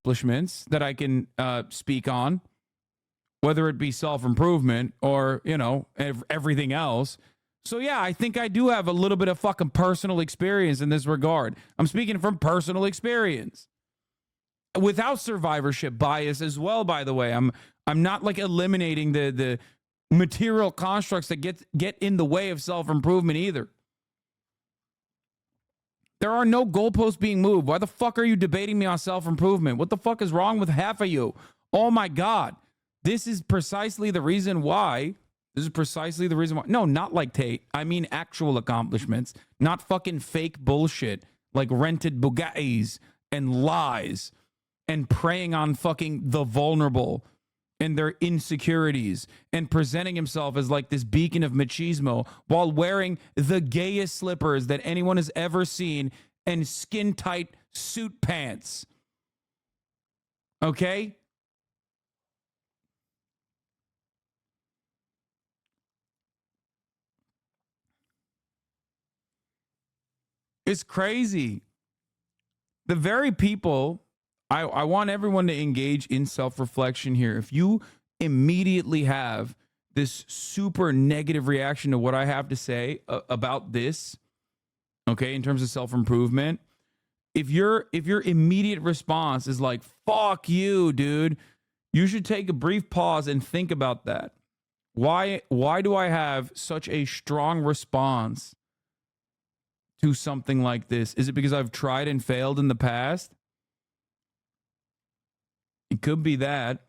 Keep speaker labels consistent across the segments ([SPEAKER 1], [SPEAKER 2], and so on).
[SPEAKER 1] accomplishments that I can speak on, whether it be self-improvement or, you know, everything else. So, yeah, I think I do have a little bit of fucking personal experience in this regard. I'm speaking from personal experience. Without survivorship bias as well, by the way. I'm not like eliminating the material constructs that get in the way of self-improvement either. There are no goalposts being moved. Why the fuck are you debating me on self-improvement? What the fuck is wrong with half of you? Oh my God. This is precisely the reason why. No, not like Tate. I mean actual accomplishments, not fucking fake bullshit like rented Bugattis and lies and preying on fucking the vulnerable and their insecurities and presenting himself as like this beacon of machismo while wearing the gayest slippers that anyone has ever seen and skin tight suit pants. Okay? It's crazy. The very people, I want everyone to engage in self-reflection here. If you immediately have this super negative reaction to what I have to say about this, okay, in terms of self-improvement, if your immediate response is like, fuck you, dude, you should take a brief pause and think about that. Why do I have such a strong response to something like this? Is it because I've tried and failed in the past? It could be that.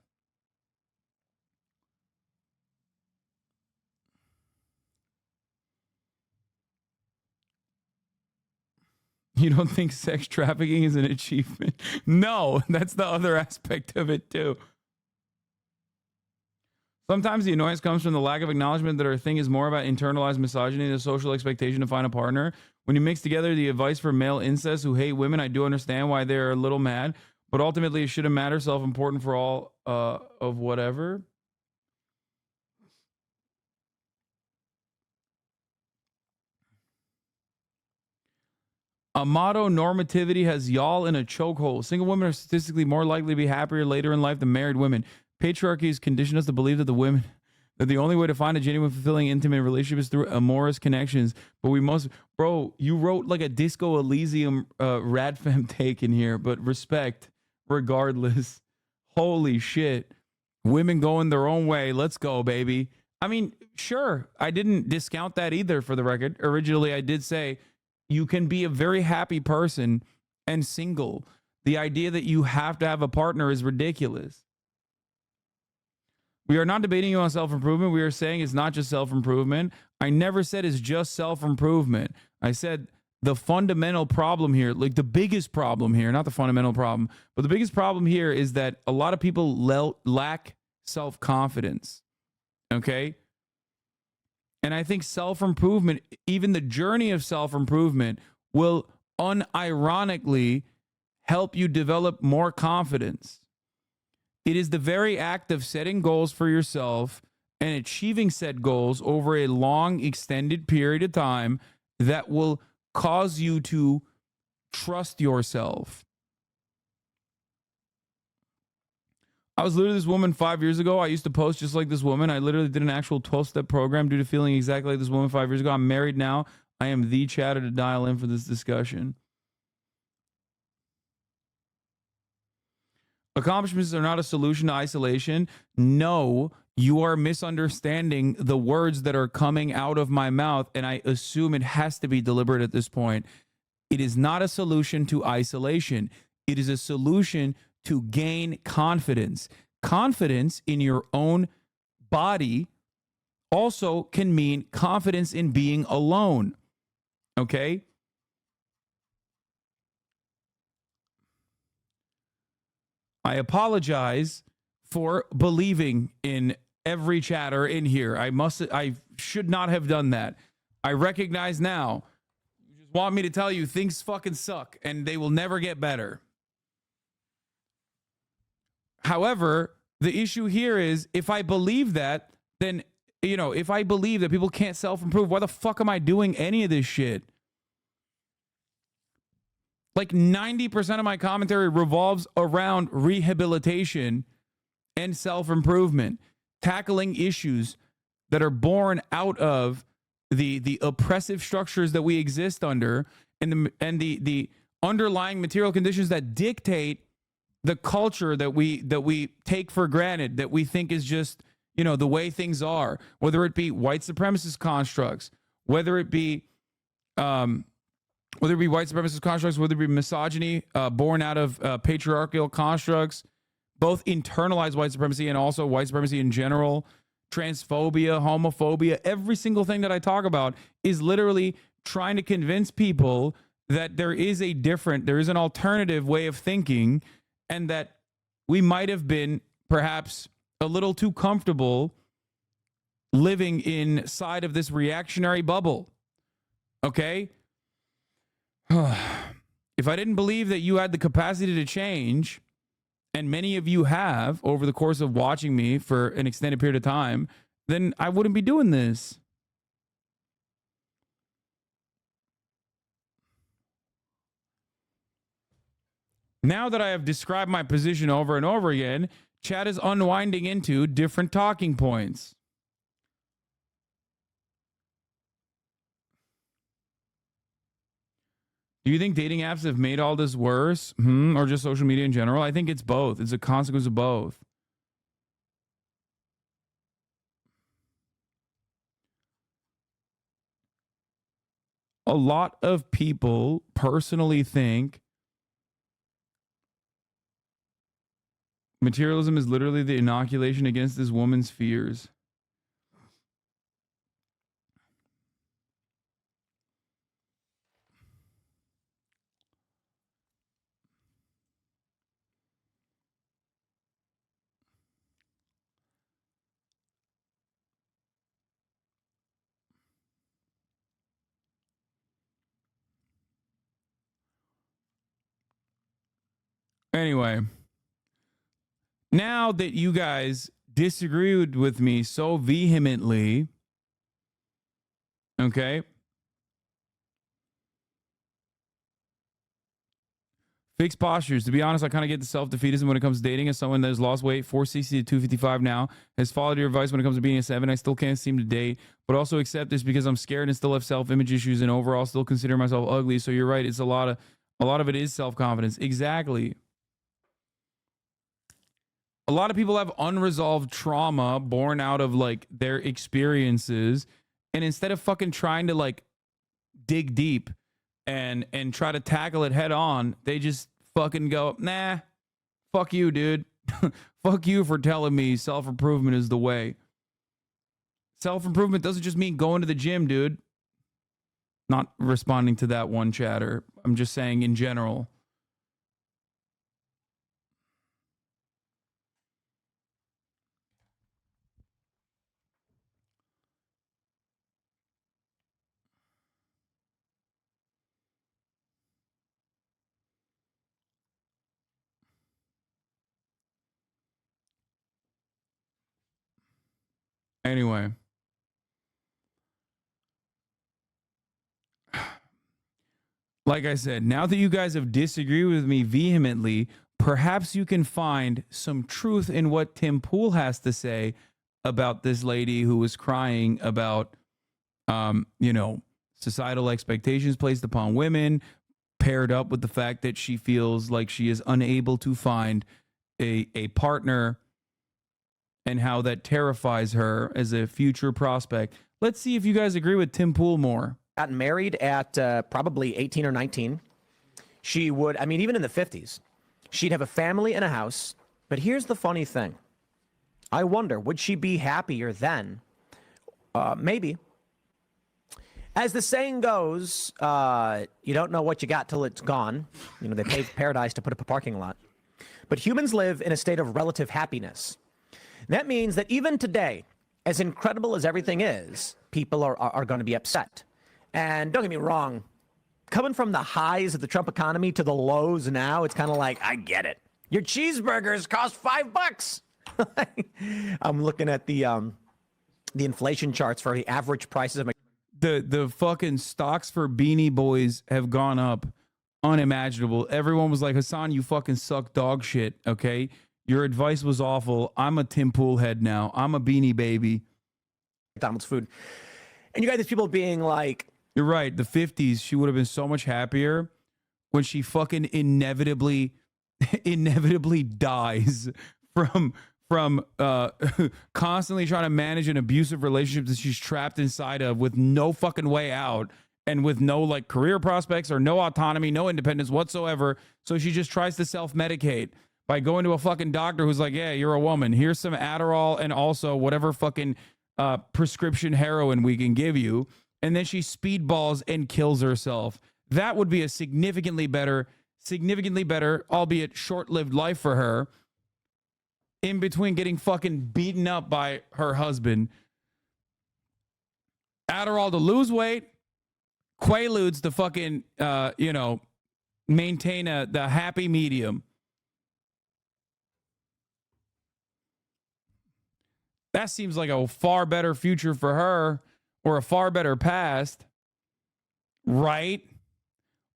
[SPEAKER 1] You don't think sex trafficking is an achievement? No, that's the other aspect of it too. Sometimes the annoyance comes from the lack of acknowledgement that our thing is more about internalized misogyny than a social expectation to find a partner. When you mix together the advice for male incest who hate women, I do understand why they're a little mad, but ultimately it shouldn't matter. Self-important for all of whatever. A motto normativity has y'all in a chokehold. Single women are statistically more likely to be happier later in life than married women. Patriarchy has conditioned us to believe that the only way to find a genuine, fulfilling, intimate relationship is through amorous connections. But we must, bro, you wrote like a Disco Elysium Radfem take in here, but respect regardless. Holy shit. Women going their own way. Let's go, baby. I mean, sure, I didn't discount that either, for the record. Originally, I did say you can be a very happy person and single. The idea that you have to have a partner is ridiculous. We are not debating you on self-improvement. We are saying it's not just self-improvement. I never said it's just self-improvement. I said the fundamental problem here, like the biggest problem here, not the fundamental problem, but the biggest problem here is that a lot of people lack self-confidence. Okay? And I think self-improvement, even the journey of self-improvement, will unironically help you develop more confidence. It is the very act of setting goals for yourself and achieving said goals over a long, extended period of time that will cause you to trust yourself. I was literally this woman 5 years ago. I used to post just like this woman. I literally did an actual 12-step program due to feeling exactly like this woman 5 years ago. I'm married now. I am the chatter to dial in for this discussion. Accomplishments are not a solution to isolation. No, you are misunderstanding the words that are coming out of my mouth, and I assume it has to be deliberate at this point. It is not a solution to isolation. It is a solution to gain confidence. Confidence in your own body also can mean confidence in being alone. Okay? I apologize for believing in every chatter in here. I should not have done that. I recognize now. You just want me to tell you things fucking suck and they will never get better. However, the issue here is if I believe that, then, you know, if I believe that people can't self-improve, why the fuck am I doing any of this shit? Like 90% of my commentary revolves around rehabilitation and self-improvement, tackling issues that are born out of the oppressive structures that we exist under, and the underlying material conditions that dictate the culture that we take for granted, that we think is just, you know, the way things are, whether it be white supremacist constructs, whether it be white supremacist constructs, whether it be misogyny born out of patriarchal constructs, both internalized white supremacy and also white supremacy in general, transphobia, homophobia. Every single thing that I talk about is literally trying to convince people that there is an alternative way of thinking, and that we might have been perhaps a little too comfortable living inside of this reactionary bubble. Okay? If I didn't believe that you had the capacity to change, and many of you have over the course of watching me for an extended period of time, then I wouldn't be doing this. Now that I have described my position over and over again, chat is unwinding into different talking points. Do you think dating apps have made all this worse? Or just social media in general? I think it's both. It's a consequence of both. A lot of people personally think materialism is literally the inoculation against this woman's fears. Anyway, now that you guys disagreed with me so vehemently, okay, fixed postures. To be honest, I kind of get the self-defeatism when it comes to dating. As someone that has lost weight, 460 to 255 now, has followed your advice when it comes to being a 7. I still can't seem to date, but also accept this because I'm scared and still have self-image issues, and overall still consider myself ugly. So you're right. It's a lot of it is self-confidence. Exactly. A lot of people have unresolved trauma born out of like their experiences, and instead of fucking trying to like dig deep and try to tackle it head on, they just fucking go, nah, fuck you, dude. Fuck you for telling me self-improvement is the way. Self-improvement doesn't just mean going to the gym, dude. Not responding to that one chatter. I'm just saying in general. Anyway. Like I said, now that you guys have disagreed with me vehemently, perhaps you can find some truth in what Tim Pool has to say about this lady who was crying about, societal expectations placed upon women, paired up with the fact that she feels like she is unable to find a partner, and how that terrifies her as a future prospect. Let's see if you guys agree with Tim Pool more.
[SPEAKER 2] Got married at probably 18 or 19. She would, I mean, even in the 50s, she'd have a family and a house. But here's the funny thing. I wonder, would she be happier then? Maybe. As the saying goes, you don't know what you got till it's gone. You know, they paved paradise to put up a parking lot. But humans live in a state of relative happiness. That means that even today, as incredible as everything is, people are going to be upset. And don't get me wrong, coming from the highs of the Trump economy to the lows now, it's kind of like, I get it. Your cheeseburgers cost $5. I'm looking at the inflation charts for the average prices of my.
[SPEAKER 1] The fucking stocks for Beanie Boys have gone up unimaginable. Everyone was like, Hasan, you fucking suck dog shit. Okay. Your advice was awful. I'm a Tim Pool head now. I'm a Beanie Baby.
[SPEAKER 2] McDonald's food. And you got these people being like,
[SPEAKER 1] you're right. The 50s, she would have been so much happier when she fucking inevitably dies from constantly trying to manage an abusive relationship that she's trapped inside of with no fucking way out and with no like career prospects or no autonomy, no independence whatsoever. So she just tries to self-medicate by going to a fucking doctor who's like, yeah, you're a woman. Here's some Adderall and also whatever fucking prescription heroin we can give you. And then she speedballs and kills herself. That would be a significantly better, albeit short-lived life for her in between getting fucking beaten up by her husband. Adderall to lose weight, Quaaludes to fucking, maintain the happy medium. That seems like a far better future for her or a far better past. Right?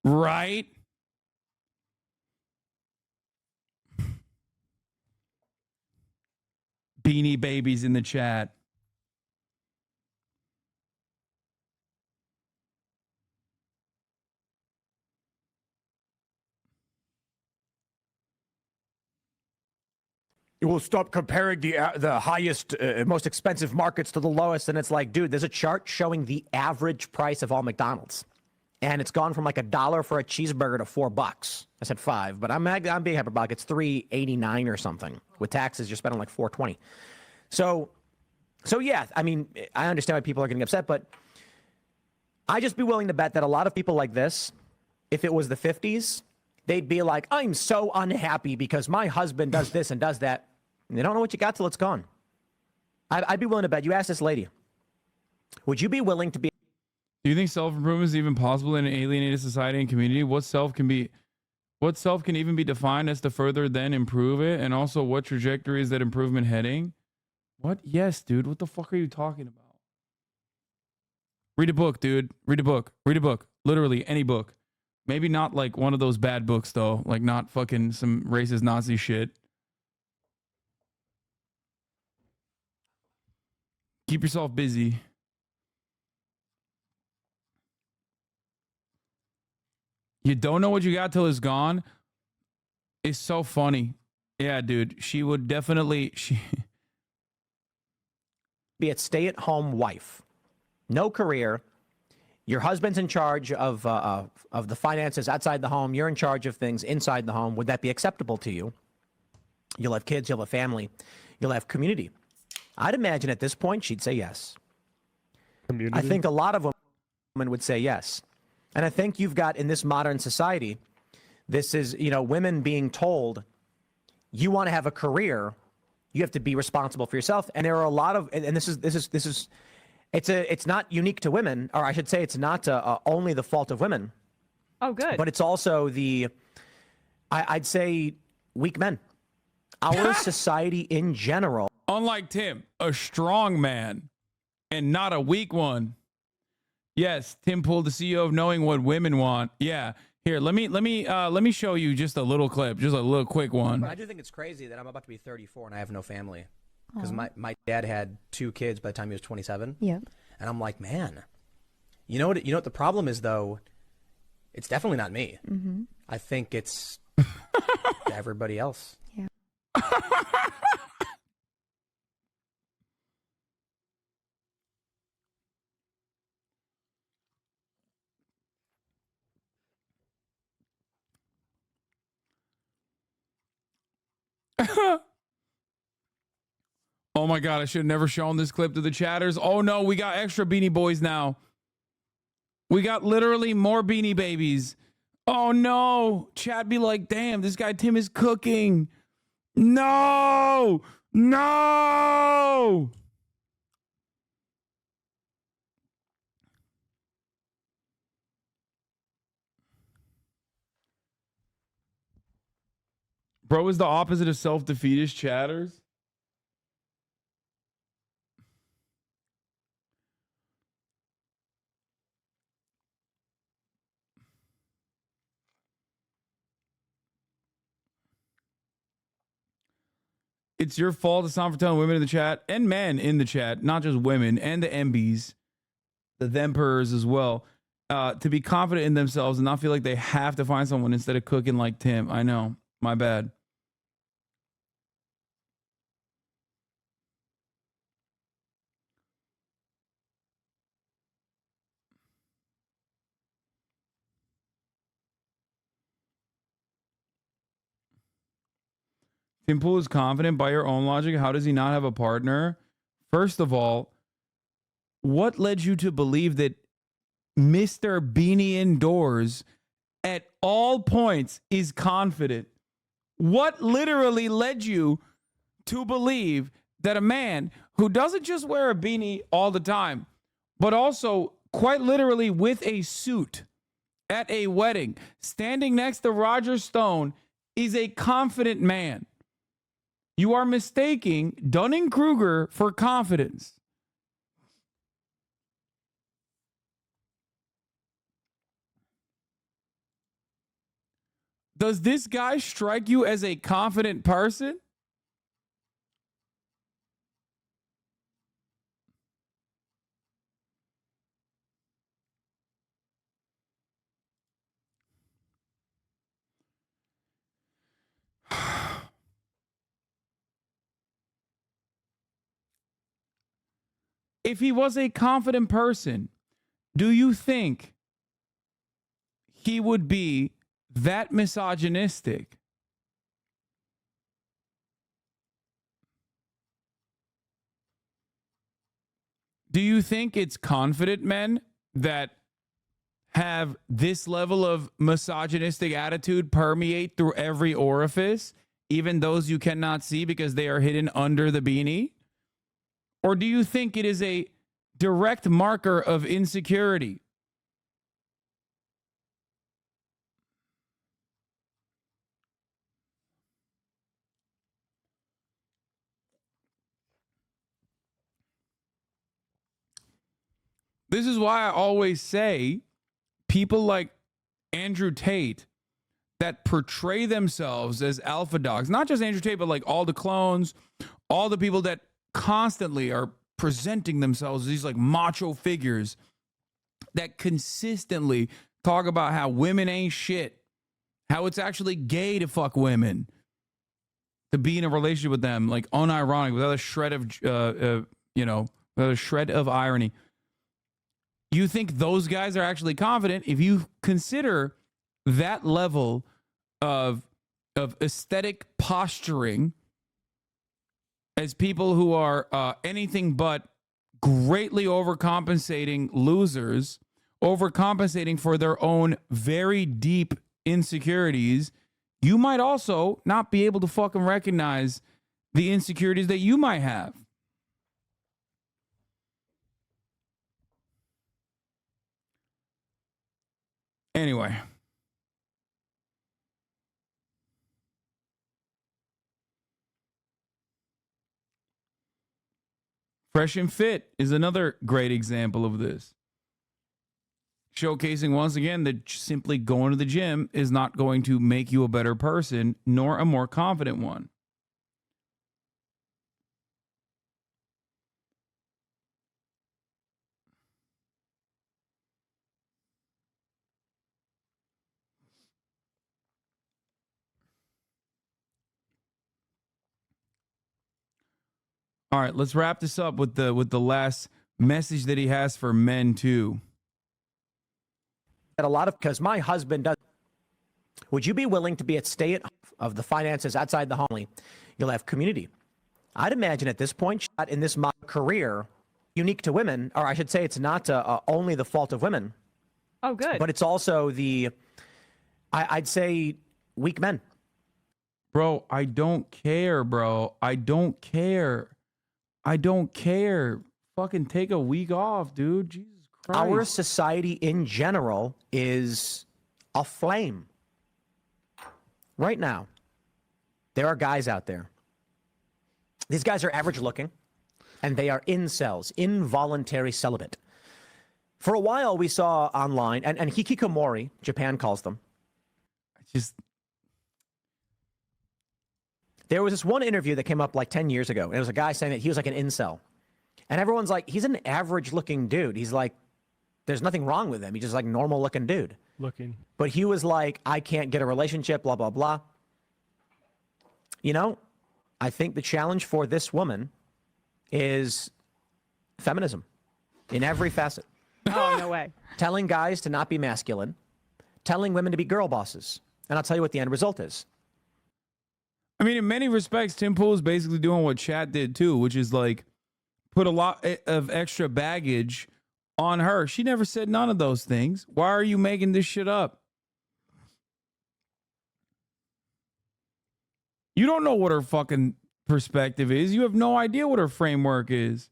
[SPEAKER 1] Right? Beanie Babies in the chat.
[SPEAKER 2] you will stop comparing the highest, most expensive markets to the lowest. And it's like, dude, there's a chart showing the average price of all McDonald's. And it's gone from like $1 for a cheeseburger to $4. I said 5, but I'm being hyperbolic. It's $3.89 or something. With taxes, you're spending like $4.20. So yeah, I mean, I understand why people are getting upset, but I'd just be willing to bet that a lot of people like this, if it was the 50s, they'd be like, I'm so unhappy because my husband does this and does that. And they don't know what you got till it's gone. I'd be willing to bet. You ask this lady, would you be willing to be?
[SPEAKER 1] Do you think self-improvement is even possible in an alienated society and community? What self can even be defined as to further then improve it? And also, what trajectory is that improvement heading? What? Yes, dude. What the fuck are you talking about? Read a book, dude. Read a book. Read a book. Literally any book. Maybe not like one of those bad books, though. Like not fucking some racist Nazi shit. Keep yourself busy. You don't know what you got till it's gone. It's so funny. Yeah, dude. She would definitely...
[SPEAKER 2] Be a stay-at-home wife. No career. Your husband's in charge of the finances outside the home. You're in charge of things inside the home. Would that be acceptable to you? You'll have kids. You'll have family. You'll have community. I'd imagine at this point she'd say yes.
[SPEAKER 3] Community?
[SPEAKER 2] I think a lot of women would say yes. And I think you've got in this modern society, this is, women being told, you want to have a career, you have to be responsible for yourself. And there are a lot of, and this is, it's not unique to women, or I should say it's not only the fault of women.
[SPEAKER 4] Oh, good.
[SPEAKER 2] But it's also I'd say weak men. Our society in general.
[SPEAKER 1] Unlike Tim, a strong man and not a weak one. Yes, Tim Pool, the CEO of Knowing What Women Want. Yeah. Here, let me show you just a little clip, just a little quick one.
[SPEAKER 5] I do think it's crazy that I'm about to be 34 and I have no family. Because my dad had 2 kids by the time he was 27.
[SPEAKER 4] Yep.
[SPEAKER 5] And I'm like, man, you know what the problem is, though? It's definitely not me.
[SPEAKER 4] Mm-hmm.
[SPEAKER 5] I think it's everybody else.
[SPEAKER 4] Yeah.
[SPEAKER 1] Oh my God, I should have never shown this clip to the chatters. Oh no, we got extra Beanie Boys now. We got literally more Beanie Babies. Oh no. Chat be like, damn, this guy Tim is cooking. No. No. Bro is the opposite of self-defeatist chatters. It's your fault, Hasan, for telling women in the chat and men in the chat, not just women, and the MBs, the thempers as well, to be confident in themselves and not feel like they have to find someone instead of cooking like Tim. I know. My bad. Tim Pool is confident by your own logic. How does he not have a partner? First of all, what led you to believe that Mr. Beanie Indoors at all points is confident? What literally led you to believe that a man who doesn't just wear a beanie all the time, but also quite literally with a suit at a wedding, standing next to Roger Stone, is a confident man? You are mistaking Dunning-Kruger for confidence. Does this guy strike you as a confident person? If he was a confident person, do you think he would be that misogynistic? Do you think it's confident men that have this level of misogynistic attitude permeate through every orifice, even those you cannot see because they are hidden under the beanie? Or do you think it is a direct marker of insecurity? This is why I always say people like Andrew Tate that portray themselves as alpha dogs, not just Andrew Tate, but like all the clones, all the people that constantly are presenting themselves as these like macho figures that consistently talk about how women ain't shit, how it's actually gay to fuck women, to be in a relationship with them, like unironic, without a shred of, without a shred of irony. You think those guys are actually confident if you consider that level of aesthetic posturing as people who are anything but greatly overcompensating losers, overcompensating for their own very deep insecurities. You might also not be able to fucking recognize the insecurities that you might have. Anyway. Fresh and Fit is another great example of this. Showcasing once again that simply going to the gym is not going to make you a better person, nor a more confident one. All right, let's wrap this up with the last message that he has for men too.
[SPEAKER 2] That a lot of, because my husband does. Would you be willing to be at stay at home of the finances outside the home? You'll have community. I'd imagine at this point in this career, unique to women, or I should say, it's not only the fault of women.
[SPEAKER 3] Oh, good.
[SPEAKER 2] But it's also I'd say, weak men.
[SPEAKER 1] Bro, I don't care, bro. I don't care. I don't care. Fucking take a week off, dude. Jesus Christ.
[SPEAKER 2] Our society in general is aflame. Right now, there are guys out there. These guys are average looking, and they are incels, involuntary celibate. For a while, we saw online, and hikikomori, Japan calls them. There was this one interview that came up like 10 years ago. And it was a guy saying that he was like an incel. And everyone's like, he's an average looking dude. He's like, there's nothing wrong with him. He's just like normal looking dude. But he was like, I can't get a relationship, blah, blah, blah. You know, I think the challenge for this woman is feminism in every facet.
[SPEAKER 3] Oh, no way.
[SPEAKER 2] Telling guys to not be masculine, telling women to be girl bosses. And I'll tell you what the end result is.
[SPEAKER 1] I mean, in many respects, Tim Pool is basically doing what Chat did too, which is like put a lot of extra baggage on her. She never said none of those things. Why are you making this shit up? You don't know what her fucking perspective is. You have no idea what her framework is.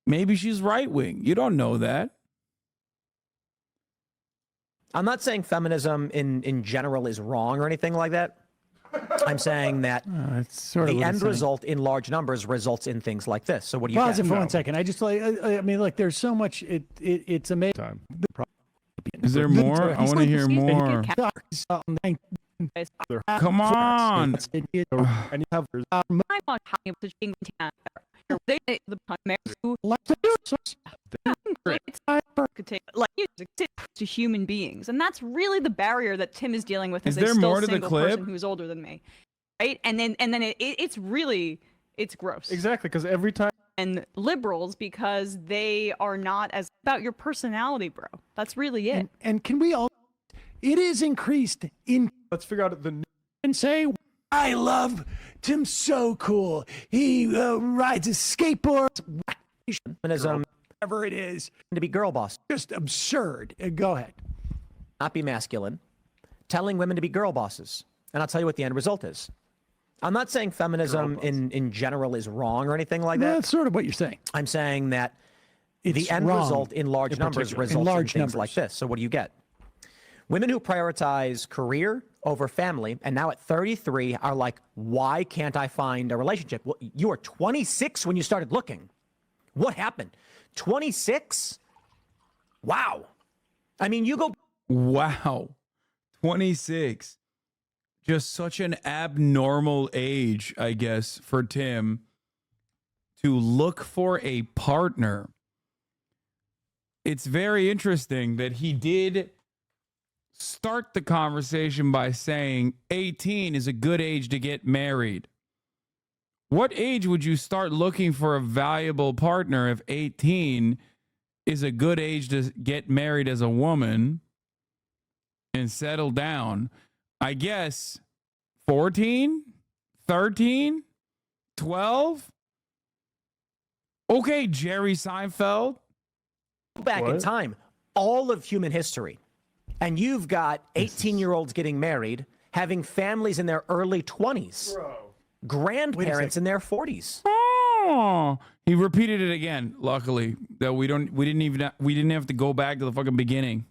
[SPEAKER 1] Maybe she's right wing. You don't know that.
[SPEAKER 2] I'm not saying feminism in general is wrong or anything like that. I'm saying that
[SPEAKER 4] it's sort of
[SPEAKER 2] the
[SPEAKER 4] what
[SPEAKER 2] end
[SPEAKER 4] it's saying.
[SPEAKER 2] result in large numbers results in things like this. So what do you
[SPEAKER 4] Pause
[SPEAKER 2] get?
[SPEAKER 4] it for 1 second. I just like, I mean, like, there's so much. It's amazing.
[SPEAKER 1] Is there more? I want to hear more. Come on.
[SPEAKER 3] I'm not talking about such being they the who like to human beings, and that's really the barrier that Tim is dealing with.
[SPEAKER 1] Is
[SPEAKER 3] As
[SPEAKER 1] there
[SPEAKER 3] a still
[SPEAKER 1] more to the
[SPEAKER 3] single
[SPEAKER 1] clip?
[SPEAKER 3] person who's older than me, right? And then it's really gross.
[SPEAKER 6] Exactly, because every time.
[SPEAKER 3] And liberals, because they are not as about your personality, bro. That's really it.
[SPEAKER 4] And can we all? It is increased in.
[SPEAKER 6] Let's figure out the.
[SPEAKER 4] And say, I love Tim's so cool. He rides a skateboard.
[SPEAKER 2] Feminism,
[SPEAKER 4] Whatever it is,
[SPEAKER 2] to be girl boss,
[SPEAKER 4] just absurd. Go ahead.
[SPEAKER 2] not be masculine, telling women to be girl bosses. And I'll tell you what the end result is. I'm not saying feminism in general is wrong or anything like that.
[SPEAKER 4] That's sort of what you're saying.
[SPEAKER 2] I'm saying that the
[SPEAKER 4] It's
[SPEAKER 2] end
[SPEAKER 4] wrong
[SPEAKER 2] result in large
[SPEAKER 4] in
[SPEAKER 2] numbers
[SPEAKER 4] particular. In
[SPEAKER 2] results in
[SPEAKER 4] large
[SPEAKER 2] things
[SPEAKER 4] numbers.
[SPEAKER 2] like this. So what do you get? Women who prioritize career over family, and now at 33 are like, why can't I find a relationship? Well, you were 26 when you started looking. What happened? 26? Wow. I mean, you go.
[SPEAKER 1] Wow. 26. Just such an abnormal age, I guess, for Tim to look for a partner. It's very interesting that he did start the conversation by saying 18 is a good age to get married. What age would you start looking for a valuable partner if 18 is a good age to get married as a woman and settle down? I guess 14, 13, 12. Okay, Jerry Seinfeld.
[SPEAKER 2] Back in time, all of human history. And you've got 18-year-olds getting married, having families in their early 20s, grandparents in their 40s.
[SPEAKER 1] Oh, he repeated it again. Luckily, that we didn't have to go back to the fucking beginning.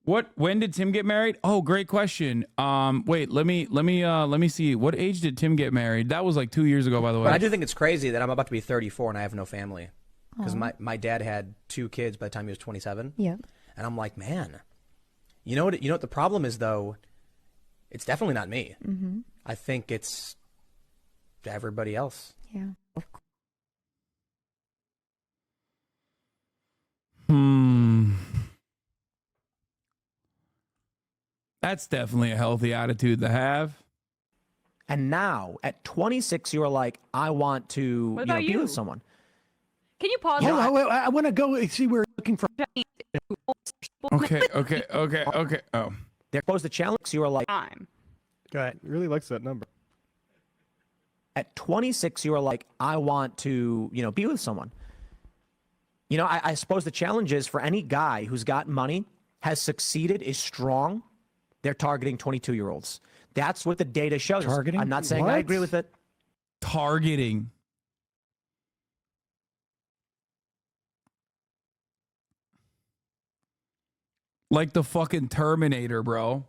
[SPEAKER 1] When did Tim get married? Oh, great question. Wait, let me see. What age did Tim get married? That was like 2 years ago, by the way.
[SPEAKER 5] But I do think it's crazy that I'm about to be 34 and I have no family. Because my dad had 2 kids by the time he was 27.
[SPEAKER 7] Yeah.
[SPEAKER 5] And I'm like, man, you know what the problem is, though? It's definitely not me.
[SPEAKER 7] Mm-hmm.
[SPEAKER 5] I think it's everybody else.
[SPEAKER 7] Yeah.
[SPEAKER 1] That's definitely a healthy attitude to have.
[SPEAKER 2] And now, at 26, you're like, I want to
[SPEAKER 3] What about
[SPEAKER 2] be
[SPEAKER 3] you?
[SPEAKER 2] with someone.
[SPEAKER 3] Can you pause?
[SPEAKER 4] Hold on, wait, I want to go see where we're looking for.
[SPEAKER 1] Okay. Oh.
[SPEAKER 2] They're supposed to challenge you are like,
[SPEAKER 3] Time.
[SPEAKER 4] Go ahead.
[SPEAKER 6] He really likes that number.
[SPEAKER 2] at 26, you are like, I want to, be with someone. I suppose the challenge is for any guy who's got money, has succeeded, is strong, they're targeting 22-year-olds. That's what the data shows.
[SPEAKER 4] Targeting?
[SPEAKER 2] I'm not saying I
[SPEAKER 4] What?
[SPEAKER 2] agree with it.
[SPEAKER 1] Targeting. Like the fucking Terminator, bro.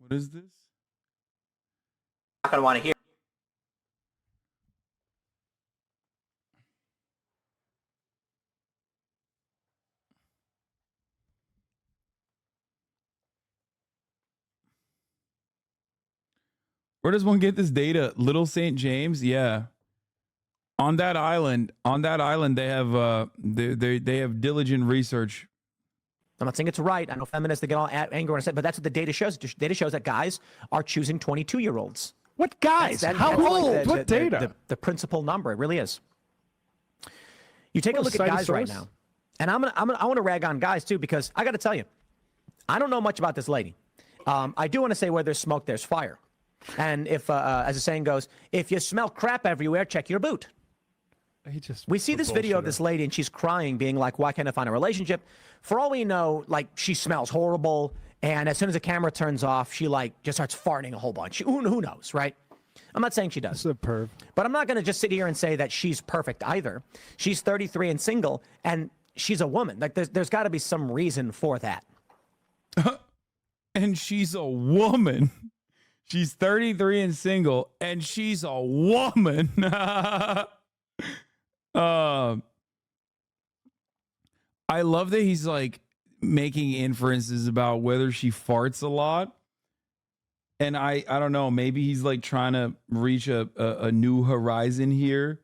[SPEAKER 1] What is this?
[SPEAKER 2] Not going to want to hear.
[SPEAKER 1] Where does one get this data? Little St. James? Yeah. On that island, they have they have diligent research.
[SPEAKER 2] I'm not saying it's right. I know feminists, they get all angry when I say, but that's what the data shows. The data shows that guys are choosing 22-year-olds.
[SPEAKER 4] What guys? How
[SPEAKER 2] That's
[SPEAKER 4] old?
[SPEAKER 2] like
[SPEAKER 6] What data?
[SPEAKER 2] The principal number. It really is. You take a look at guys right now, and I want to rag on guys too, because I got to tell you, I don't know much about this lady. I do want to say where there's smoke, there's fire. And if, as the saying goes, if you smell crap everywhere, check your boot. We see this video of this lady, and she's crying, being like, why can't I find a relationship? For all we know, like, she smells horrible, and as soon as the camera turns off, she, like, just starts farting a whole bunch. Who knows, right? I'm not saying she does.
[SPEAKER 6] It's a perv.
[SPEAKER 2] But I'm not going to just sit here and say that she's perfect either. She's 33 and single, and she's a woman. Like, there's got to be some reason for that.
[SPEAKER 1] And she's a woman. She's 33 and single, and she's a woman. I love that he's like making inferences about whether she farts a lot. And I don't know, maybe he's like trying to reach a new horizon here.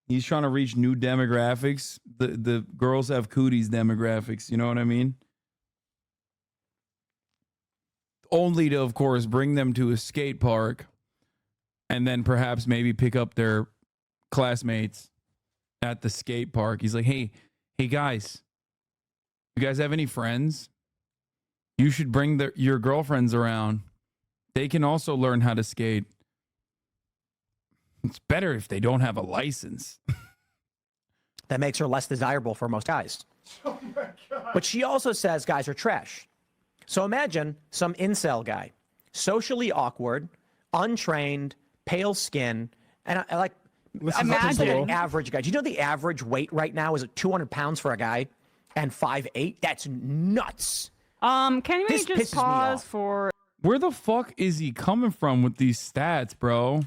[SPEAKER 1] He's trying to reach new demographics. The girls have cooties demographics, you know what I mean? Only to, of course, bring them to a skate park and then perhaps maybe pick up their classmates at the skate park. He's like, hey guys, you guys have any friends? You should bring your girlfriends around. They can also learn how to skate. It's better if they don't have a license.
[SPEAKER 2] That makes her less desirable for most guys. Oh my God. But she also says guys are trash. So imagine some incel guy, socially awkward, untrained, pale skin, and I like, imagine an average guy. Do you know the average weight right now is 200 pounds for a guy and 5'8"? That's nuts.
[SPEAKER 3] Can we
[SPEAKER 2] This
[SPEAKER 3] just
[SPEAKER 2] pisses me
[SPEAKER 3] pause
[SPEAKER 2] off.
[SPEAKER 3] for
[SPEAKER 1] Where the fuck is he coming from with these stats, bro?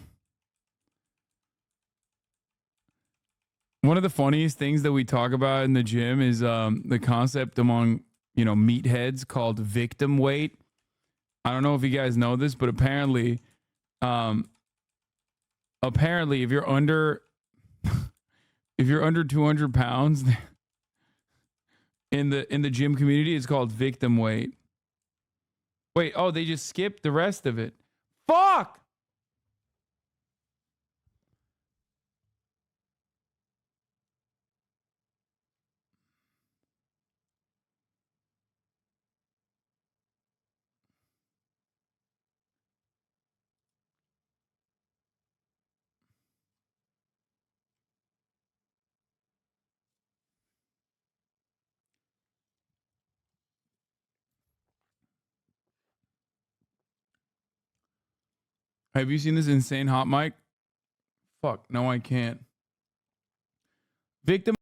[SPEAKER 1] One of the funniest things that we talk about in the gym is the concept among, meatheads called victim weight. I don't know if you guys know this, but apparently if you're under 200 pounds in the gym community, it's called victim weight. Wait, oh, they just skipped the rest of it. Fuck! Have you seen this insane hot mic? Fuck, no, I can't. Victim